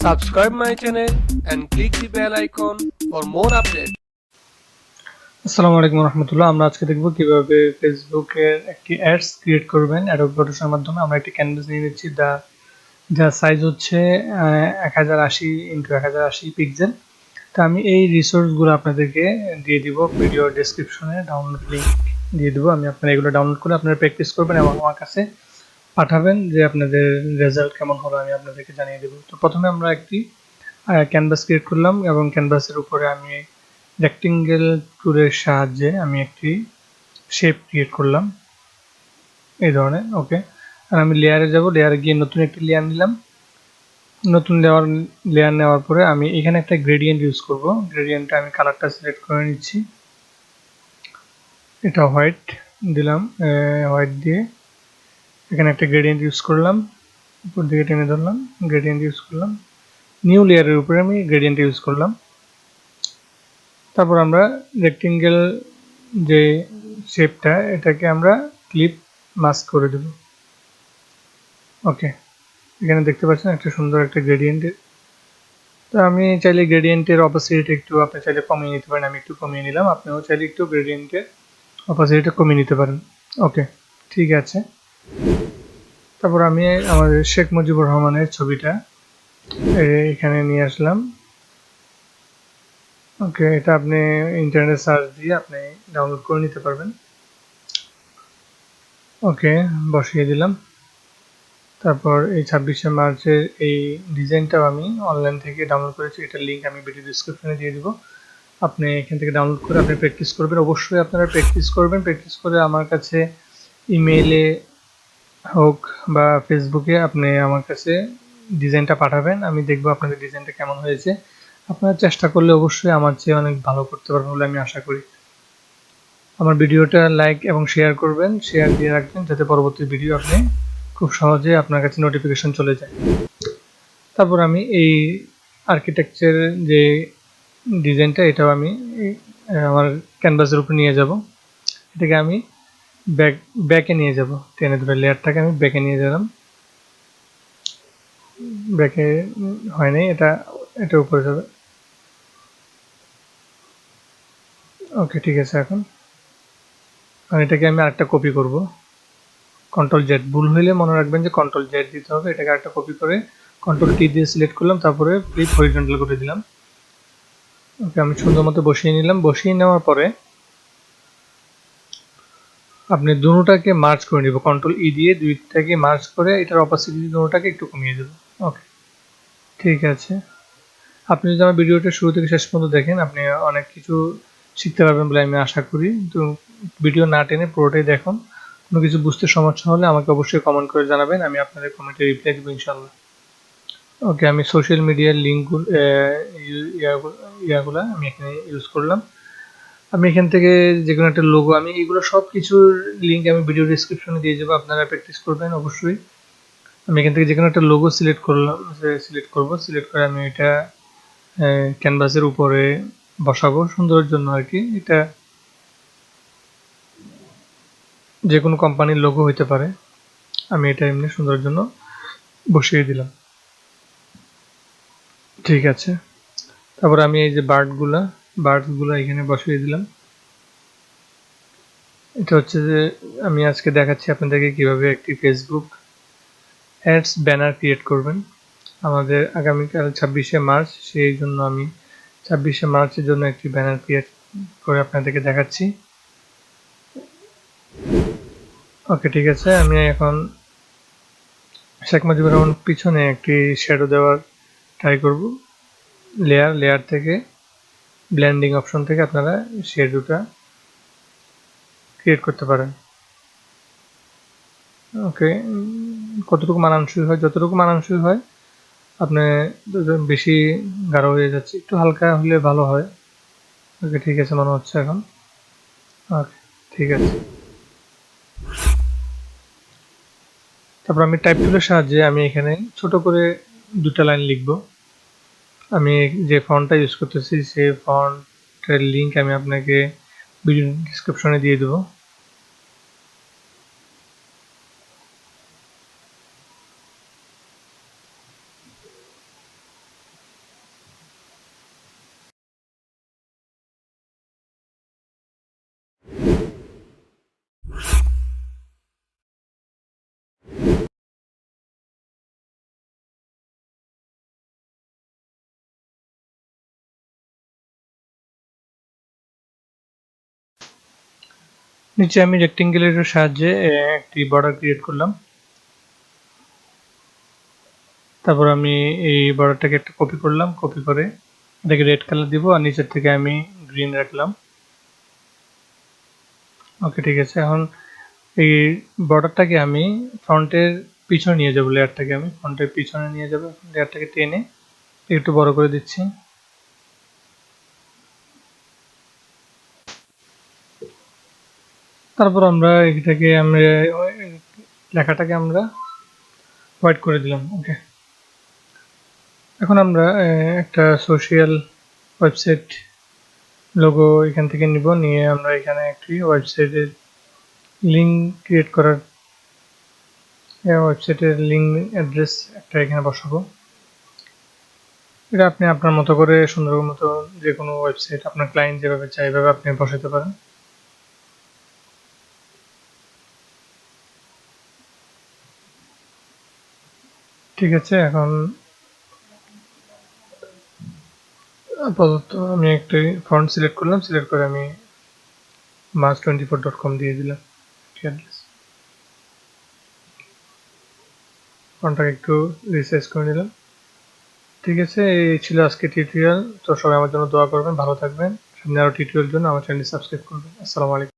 Subscribe my channel and click the bell icon for more updates. আসসালামু আলাইকুম রহমতুল্লাহ। আমরা আজকে দেখব কিভাবে ফেসবুকের একটি অ্যাডস ক্রিয়েট করবেন অ্যাডোব ফটোশপের মাধ্যমে। আমরা একটি ক্যানভাস নিয়ে নিচ্ছি, যার সাইজ হচ্ছে 1080x1080 পিক্সেল। তো আমি এই রিসোর্সগুলো আপনাদেরকে দিয়ে দিব ভিডিও ডেসক্রিপশনে, ডাউনলোড লিঙ্ক দিয়ে দিব। আপনারা এগুলো ডাউনলোড করে আপনারা প্র্যাকটিস করবেন এবং আমার কাছে পাঠাবেন যে আপনাদের রেজাল্ট কেমন হলো আমি আপনাদেরকে জানিয়ে দেব। তো প্রথমে আমরা একটি ক্যানভাস ক্রিয়েট করলাম এবং ক্যানভাসের উপরে আমি রেক্টেঙ্গেল টুলের সাহায্যে আমি একটি শেপ ক্রিয়েট করলাম এই ধরনের। ওকে, আর আমি লেয়ারে যাব, লেয়ারে গিয়ে নতুন একটি লেয়ার নিলাম। নতুন লেয়ার নেওয়ার পরে আমি এখানে একটা গ্রেডিয়েন্ট ইউজ করব। গ্রেডিয়েন্টে আমি কালারটা সিলেক্ট করে নিচ্ছি, এটা হোয়াইট দিলাম। হোয়াইট দিয়ে এখানে একটা গ্রেডিয়েন্ট ইউজ করলাম, উপর দিকে টেনে ধরলাম, গ্রেডিয়েন্ট ইউজ করলাম। নিউ লেয়ারের উপরে আমি গ্রেডিয়েন্ট ইউজ করলাম। তারপর আমরা রেক্টেঙ্গেল যে শেপটা এটাকে আমরা ক্লিপ মাস্ক করে দেব। ওকে, এখানে দেখতে পাচ্ছেন একটা সুন্দর একটা গ্রেডিয়েন্টের। তো আমি চাইলে গ্রেডিয়েন্টের অপোজিট একটু আপনি চাইলে কমিয়ে নিতে পারেন, আমি একটু কমিয়ে নিলাম। আপনিও চাইলে একটু গ্রেডিয়েন্টের অপোজিটটা কমিয়ে নিতে পারেন। ওকে, ঠিক আছে। তারপর আমি আমাদের শেখ মুজিবুর রহমানের ছবিটা এখানে নিয়ে আসলাম। ওকে, এটা আপনি ইন্টারনেট সার্চ দিয়ে আপনি ডাউনলোড করে নিতে পারবেন। ওকে, বসিয়ে দিলাম। তারপর এই 26শে মার্চের এই ডিজাইনটাও আমি অনলাইন থেকে ডাউনলোড করেছি, এটার লিঙ্ক আমি ভিডিও ডেসক্রিপশনে দিয়ে দিব। আপনি এখান থেকে ডাউনলোড করে আপনি প্র্যাকটিস করবেন। অবশ্যই আপনারা প্র্যাকটিস করবেন। প্র্যাকটিস করে আমার কাছে ইমেইলে হোক বা ফেসবুকে আপনি আমার কাছে ডিজাইনটা পাঠাবেন। আমি দেখব আপনাদের ডিজাইনটা কেমন হয়েছে। আপনারা চেষ্টা করলে অবশ্যই আমার চেয়ে অনেক ভালো করতে পারবেন বলে আমি আশা করি। আমার ভিডিওটা লাইক এবং শেয়ার করবেন, শেয়ার দিয়ে রাখবেন যাতে পরবর্তী ভিডিও আপনি খুব সহজে আপনার কাছে নোটিফিকেশন চলে যায়। তারপর আমি এই আর্কিটেকচার যে ডিজাইনটা এটাও আমি আমার ক্যানভাসের উপর নিয়ে যাব। এটাকে আমি ব্যাকে নিয়ে যাব, টেনে ধরে লেয়ারটাকে আমি ব্যাকে নিয়ে গেলাম। ব্যাকে হয় নাই, এটা উপরে যাবে। ওকে, ঠিক আছে। এখন এটাকে আমি আরেকটা কপি করব, কন্ট্রোল জেড। ভুল হইলে মনে রাখবেন যে কন্ট্রোল জেড দিতে হবে। এটাকে আরেকটা কপি করে কন্ট্রোল টি দিয়ে সিলেক্ট করলাম, তারপরে ফ্লিপ হরিজন্টাল করে দিলাম। ওকে, আমি সুন্দর মতো বসিয়ে নিলাম। বসিয়ে নেওয়ার পরে আপনি দুটোটাকে মার্জ করে নিব, কন্ট্রোল ই দিয়ে দুইটাকে মার্জ করে এটার অপোজিট দুটোটাকে একটু কমিয়ে দেব। ওকে, ঠিক আছে। আপনি যদি আমার ভিডিওটা শুরু থেকে শেষ পর্যন্ত দেখেন আপনি অনেক কিছু শিখতে পারবেন বলে আমি আশা করি। তো ভিডিও না টেনে পুরোটাই দেখুন। কোনো কিছু বুঝতে সমস্যা হলে আমাকে অবশ্যই কমেন্ট করে জানাবেন, আমি আপনাদের কমেন্টে রিপ্লাই দেবো ইনশাল্লাহ। ওকে, আমি সোশ্যাল মিডিয়ার লিঙ্কগুলো ইয়াগুলো আমি এখানে ইউজ করলাম। আমি এখান থেকে যে কোনো একটা লোগো, আমি এগুলো সব কিছুর লিঙ্ক আমি ভিডিও ডিসক্রিপশনে দিয়ে দেবো, আপনারা প্র্যাকটিস করবেন অবশ্যই। আমি এখান থেকে যে কোনো একটা লোগো সিলেক্ট করব। সিলেক্ট করে আমি এটা ক্যানভাসের উপরে বসাবো সুন্দরের জন্য আর কি। এটা যে কোনো কোম্পানির লোগো হইতে পারে, আমি এটা এমনি সুন্দরের জন্য বসিয়ে দিলাম। ঠিক আছে। তারপর আমি এই যে বার্ডসগুলা এখানে বসিয়ে দিলাম। এটা হচ্ছে যে আমি আজকে দেখাচ্ছি আপনাদেরকে কিভাবে একটি ফেসবুক অ্যাডস ব্যানার ক্রিয়েট করবেন। আমাদের আগামীকাল 26শে মার্চ, সেই জন্য আমি 26শে মার্চের জন্য একটি ব্যানার ক্রিয়েট করে আপনাদেরকে দেখাচ্ছি। ওকে, ঠিক আছে। আমি এখন শেখ মুজিবুর রহমান পিছনে একটি শ্যাডো দেওয়ার ট্রাই করব। লেয়ার থেকে ব্লেন্ডিং অপশন থেকে আপনারা শ্যাডোটা ক্রিয়েট করতে পারেন। ওকে, কতটুকু মানানসই হয়, যতটুকু মানানসই হয়। আপনি বেশি গাঢ় হয়ে যাচ্ছে, একটু হালকা হলে ভালো হয়। ওকে, ঠিক আছে মনে হচ্ছে এখন। ওকে, ঠিক আছে। তারপর আমি টাইপ টুলের সাহায্যে আমি এখানে ছোট করে দুটা লাইন লিখব। আমি যে ফন্টটা ইউজ করতেছি সেই ফন্টের লিঙ্ক আমি আপনাকে ভিডিও ডিসক্রিপশনে দিয়ে দেবো। নিচে আমি রেক্টেঙ্গেলের সাহায্যে একটি বর্ডার ক্রিয়েট করলাম। তারপর আমি এই বর্ডারটাকে একটা কপি করলাম, কপি করে এটাকে রেড কালার দিব আর নিচের থেকে আমি গ্রিন রাখলাম। ওকে, ঠিক আছে। এখন এই বর্ডারটাকে আমি ফ্রন্টের পিছনে নিয়ে যাবো, লেয়ারটাকে আমি ফ্রন্টের পিছনে নিয়ে যাবো। লেয়ারটাকে টেনে একটু বড় করে দিচ্ছি। তারপর আমরা এটাকে লেখাটাকে আমরা হোয়াইট করে দিলাম। ওকে, এখন আমরা একটা সোশ্যাল ওয়েবসাইট লোগো এখান থেকে নিব, নিয়ে আমরা এখানে একটি ওয়েবসাইটের লিঙ্ক ক্রিয়েট করার ওয়েবসাইটের লিঙ্ক অ্যাড্রেস একটা এখানে বসাবো। এটা আপনি আপনার মতো করে সুন্দর মতো যে কোনো ওয়েবসাইট আপনার ক্লায়েন্ট যেভাবে চাই এভাবে আপনি বসাতে পারেন। ঠিক আছে, এখন আপাতত আমি একটা ফন্ট সিলেক্ট করলাম, সিলেক্ট করে আমি mas24.com দিয়ে দিলাম অ্যাড্রেস। ফন্টটাকে একটু রিসাইজ করে নিলাম। ঠিক আছে, এই ছিল আজকে টিউটোরিয়াল। তো সবাই আমার জন্য দোয়া করবেন, ভালো থাকবেন। সামনে আরো টিউটোরিয়াল জন্য আমার চ্যানেলটি সাবস্ক্রাইব করবেন। আসসালামু আলাইকুম।